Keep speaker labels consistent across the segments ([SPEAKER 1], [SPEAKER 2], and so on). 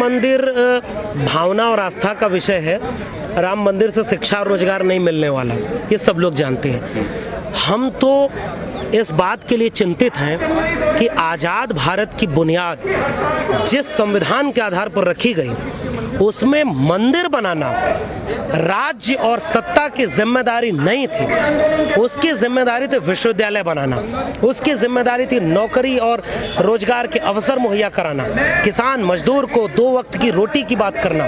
[SPEAKER 1] मंदिर भावना और आस्था का विषय है। राम मंदिर से शिक्षा और रोजगार नहीं मिलने वाला, ये सब लोग जानते हैं। हम तो इस बात के लिए चिंतित हैं कि आज़ाद भारत की बुनियाद जिस संविधान के आधार पर रखी गई, उसमें मंदिर बनाना राज्य और सत्ता की जिम्मेदारी नहीं थी। उसकी जिम्मेदारी थी विश्वविद्यालय बनाना, उसकी जिम्मेदारी थी नौकरी और रोजगार के अवसर मुहैया कराना, किसान मजदूर को 2 वक्त की रोटी की बात करना।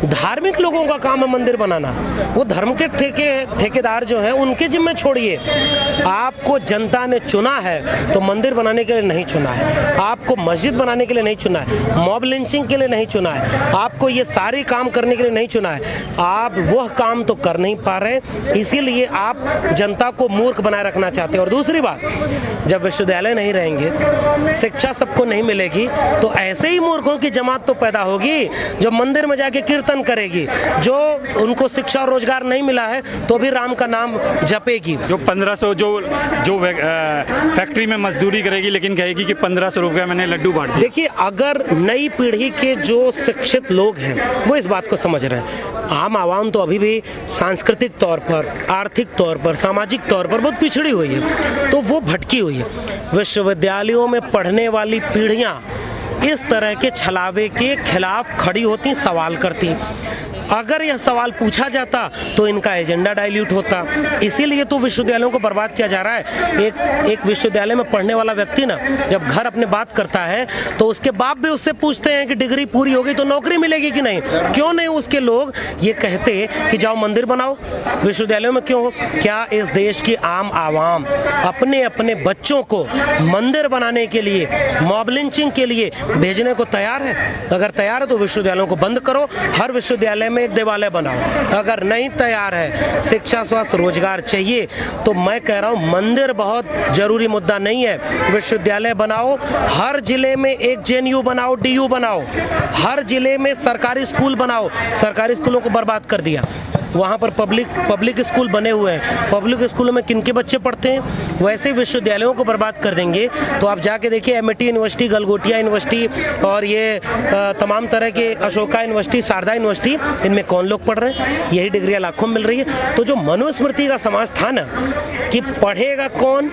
[SPEAKER 1] धार्मिक लोगों का काम है मंदिर बनाना, वो धर्म के ठेकेदार जो हैं उनके जिम्मे छोड़िए। आपको जनता ने चुना है तो मंदिर बनाने के लिए नहीं चुना है, आपको मस्जिद बनाने के लिए नहीं चुना है, मॉब लिंचिंग के लिए नहीं चुना है, आपको ये सारे काम करने के लिए नहीं चुना है। आप वह काम तो कर नहीं पा रहे, इसीलिए आप जनता को मूर्ख बनाए रखना चाहते हैं। और दूसरी बात, जब विश्वविद्यालय नहीं रहेंगे, शिक्षा सबको नहीं मिलेगी, तो ऐसे ही मूर्खों की जमात तो पैदा होगी जो मंदिर में जाके कीर्तन करेगी, जो उनको शिक्षा और रोजगार नहीं मिला है तो भी राम का नाम जपेगी।
[SPEAKER 2] जो 1500 जो फैक्ट्री में मजदूरी करेगी लेकिन कहेगी कि 1500 रुपये मैंने लड्डू बांट दिए।
[SPEAKER 1] देखिए, अगर नई पीढ़ी के जो शिक्षित लोग हैं वो इस बात को समझ रहे हैं, आम आवाम तो अभी भी सांस्कृतिक तौर पर, आर्थिक तौर पर, सामाजिक तौर पर बहुत पिछड़ी हुई है, तो वो भटकी हुई है। विश्वविद्यालयों में पढ़ने वाली पीढ़ियां इस तरह के छलावे के खिलाफ खड़ी होती, सवाल करती। अगर यह सवाल पूछा जाता तो इनका एजेंडा डाइल्यूट होता। इसीलिए तो विश्वविद्यालयों को बर्बाद किया जा रहा है। एक विश्वविद्यालय में पढ़ने वाला व्यक्ति ना, जब घर अपने बात करता है तो उसके बाप भी उससे पूछते हैं कि डिग्री पूरी हो गई तो नौकरी मिलेगी कि नहीं। क्यों नहीं उसके लोग ये कहते कि जाओ मंदिर बनाओ विश्वविद्यालयों में? क्यों? क्या इस देश की आम आवाम अपने अपने बच्चों को मंदिर बनाने के लिए, मॉब लिंचिंग के लिए भेजने को तैयार है? अगर तैयार है तो विश्वविद्यालयों को बंद करो, हर विश्वविद्यालय में एक देवालय बनाओ। अगर नहीं तैयार है, शिक्षा, स्वास्थ्य, रोजगार चाहिए, तो मैं कह रहा हूं मंदिर बहुत जरूरी मुद्दा नहीं है। विश्वविद्यालय बनाओ, हर जिले में एक जेएनयू बनाओ, डीयू बनाओ, हर जिले में सरकारी स्कूल बनाओ। सरकारी स्कूलों को बर्बाद कर दिया, वहाँ पर पब्लिक स्कूल बने हुए हैं। पब्लिक स्कूलों में किनके बच्चे पढ़ते हैं? वैसे विश्वविद्यालयों को बर्बाद कर देंगे तो आप जाके देखिए, एमआईटी यूनिवर्सिटी, गलगोटिया यूनिवर्सिटी और ये तमाम तरह के, अशोका यूनिवर्सिटी, शारदा यूनिवर्सिटी, इनमें कौन लोग पढ़ रहे हैं? यही डिग्रियां लाखों मिल रही है। तो जो मनुस्मृति का समाज था ना कि पढ़ेगा कौन,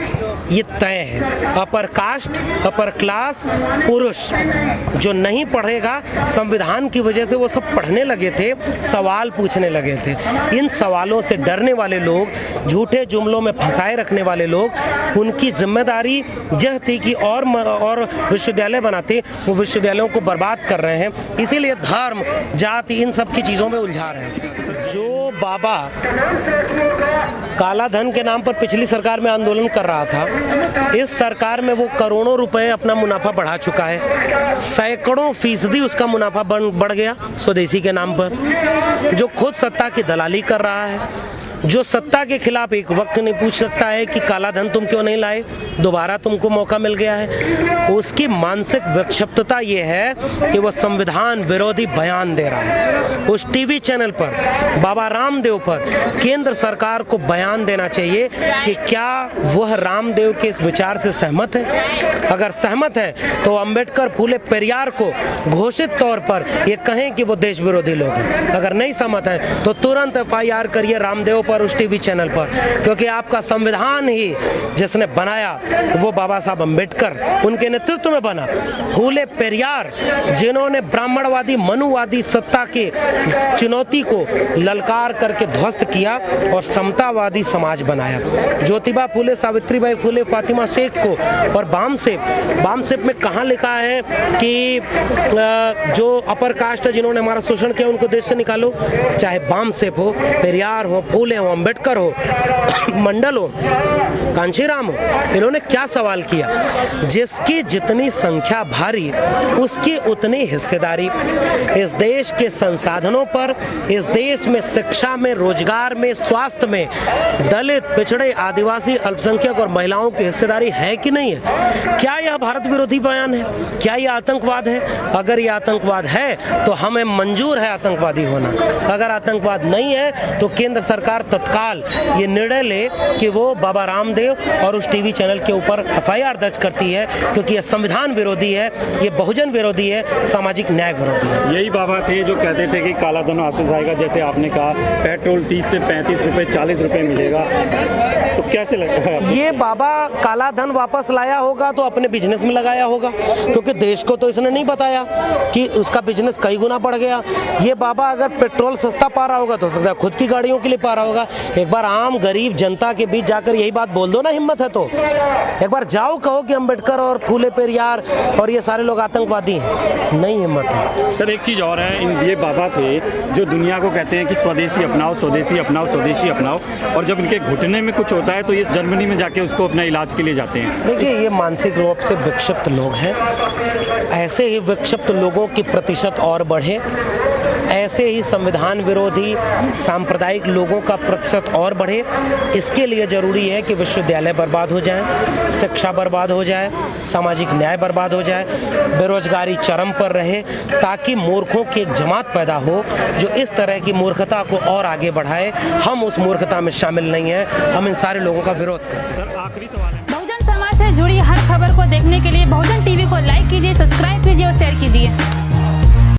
[SPEAKER 1] ये तय है। अपर कास्ट, अपर क्लास, पुरुष जो नहीं पढ़ेगा, संविधान की वजह से वो सब पढ़ने लगे थे, सवाल पूछने लगे थे। इन सवालों से डरने वाले लोग, झूठे जुमलों में फंसाए रखने वाले लोग, उनकी जिम्मेदारी यह थी कि और विश्वविद्यालय बनाते, वो विश्वविद्यालयों को बर्बाद कर रहे हैं। इसीलिए धर्म, जाति, इन सब की चीजों में उलझा रहे हैं। जो बाबा काला धन के नाम पर पिछली सरकार में आंदोलन कर रहा था, इस सरकार में वो करोड़ों रुपए अपना मुनाफा बढ़ा चुका है। सैकड़ों फीसदी उसका मुनाफा बढ़ गया स्वदेशी के नाम पर। जो खुद सत्ता की दलाली कर रहा है, जो सत्ता के खिलाफ एक वक्त नहीं पूछ सकता है कि काला धन तुम क्यों नहीं लाए, दोबारा तुमको मौका मिल गया है, उसकी मानसिक विक्षिप्तता ये है कि वह संविधान विरोधी बयान दे रहा है। उस टीवी चैनल पर, बाबा रामदेव पर केंद्र सरकार को बयान देना चाहिए कि क्या वह रामदेव के इस विचार से सहमत है। अगर सहमत है तो अंबेडकर, फूले, पेरियार को घोषित तौर पर ये कहें कि वो देश विरोधी लोग हैं। अगर नहीं सहमत है तो तुरंत FIR करिए रामदेव पर, उस टीवी चैनल पर, क्योंकि आपका संविधान ही जिसने बनाया वो बाबा साहब अंबेडकर, उनके नेतृत्व में बना। फूले, पेरियार जिन्होंने ब्राह्मणवादी, मनुवादी सत्ता के चुनौती को ललकार करके ध्वस्त किया और समतावादी समाज बनाया। ज्योतिबा फूले, सावित्रीबाई फूले, फातिमा शेख को, और बामसेप में कहाँ लिखा है कि जो अपर कास्ट है, जिन्होंने हमारा शोषण किया, उनको देश से निकालो। चाहे बामसेप हो, पेरियार हो, फूले हो, अंबेडकर हो, मंडल हो, कांशीराम हो, इन्होंने क्या सवाल किया? जिसकी जितनी संख्या भारी, उसकी उतनी हिस्सेदारी। इस देश के संसाधनों पर, इस देश में शिक्षा में, रोजगार में, स्वास्थ्य में दलित, पिछड़े, आदिवासी, अल्पसंख्यक और महिलाओं की हिस्सेदारी है कि नहीं है? क्या यह भारत विरोधी बयान है? क्या यह आतंकवाद है? अगर यह आतंकवाद है तो हमें मंजूर है आतंकवादी होना। अगर आतंकवाद नहीं है तो केंद्र सरकार तत्काल ये निर्णय ले कि वो बाबा रामदेव और उस टीवी चैनल के ऊपर एफआईआर दर्ज करती है, क्योंकि यह संविधान विरोधी है, ये बहुजन विरोधी है, सामाजिक न्याय विरोधी है।
[SPEAKER 2] यही बाबा थे जो कहते थे कि काला धन वापस आएगा, जैसे आपने कहा पेट्रोल 30 से 35 रुपए 40 रुपए मिलेगा, तो कैसे लगता है?
[SPEAKER 1] ये बाबा काला धन वापस लाया होगा तो अपने बिजनेस में लगाया होगा, क्योंकि देश को तो इसने नहीं बताया कि उसका बिजनेस कई गुना बढ़ गया। ये बाबा अगर पेट्रोल सस्ता पा रहा होगा तो सकता है खुद की गाड़ियों के लिए पा रहा होगा। एक बार आम गरीब जनता के बीच जाकर यही बात बोल दो ना, हिम्मत है तो एक बार जाओ, कहो कि अम्बेडकर और फूले पेरियार और ये सारे लोग आतंकवादी हैं। नहीं हिम्मत है।
[SPEAKER 2] सर एक चीज़ और है, ये बाबा थे जो दुनिया को कहते हैं कि स्वदेशी अपनाओ, स्वदेशी अपनाओ, स्वदेशी अपनाओ, और जब इनके घुटने में कुछ होता है तो ये जर्मनी में जाके उसको अपना इलाज के लिए जाते हैं।
[SPEAKER 1] देखिए, ये मानसिक रूप से विक्षिप्त लोग हैं। ऐसे ही विक्षिप्त लोगों की प्रतिशत और बढ़े, ऐसे ही संविधान विरोधी सांप्रदायिक लोगों का प्रतिशत और बढ़े। इसके लिए जरूरी है कि विश्वविद्यालय बर्बाद हो जाए, शिक्षा बर्बाद हो जाए, सामाजिक न्याय बर्बाद हो जाए, बेरोजगारी चरम पर रहे, ताकि मूर्खों की एक जमात पैदा हो जो इस तरह की मूर्खता को और आगे बढ़ाए। हम उस मूर्खता में शामिल नहीं हैं, हम इन सारे लोगों का विरोध करें।
[SPEAKER 2] सर आखिरी सवाल है,
[SPEAKER 3] बहुजन समाज से जुड़ी हर खबर को देखने के लिए बहुजन टीवी को लाइक कीजिए, सब्सक्राइब कीजिए और शेयर कीजिए।